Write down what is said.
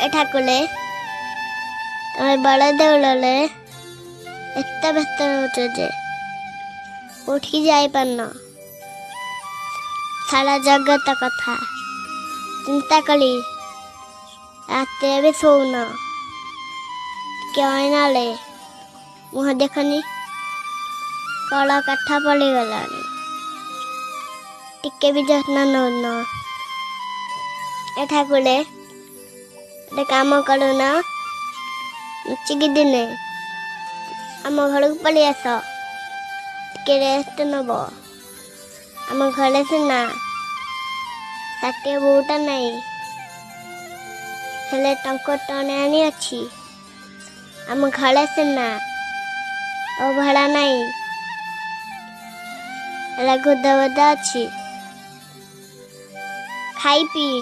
ଏଠାକୁଲେ ତମେ ବଡ଼ ଦେଉଳରେ ଏତେ ବ୍ୟସ୍ତ ରହୁଛ ଯେ ଉଠିକି ଯାଇପାରୁନ। ସାରା ଜଗତ କଥା ଚିନ୍ତା କଲି ରାତିରେ ବି ଶୋଉନ। ଟିକେ ଅଇନାଳେ ମୁହଁ ଦେଖନି, କଳ କାଠ ପଡ଼ିଗଲାଣି। ଟିକେ ବି ଯତ୍ନ ନଉନ। ଏଠାକୁଲେ ଗୋଟେ କାମ କରୁନ, ଲୁଚିକି ଦିନେ ଆମ ଘରକୁ ପଳେଇ ଆସ, ଟିକେ ରେଷ୍ଟ ନେବ। ଆମ ଘରେ ସିନା ଷାଠିଏ ବୋଉଟା ନାହିଁ, ହେଲେ ଟଙ୍କା ଆଣି ଅଛି। ଆମ ଘରେ ସିନା ଅଭଡ଼ା ନାହିଁ, ହେଲେ ଗୁଦା ଅଛି। ଖାଇ ପିଇ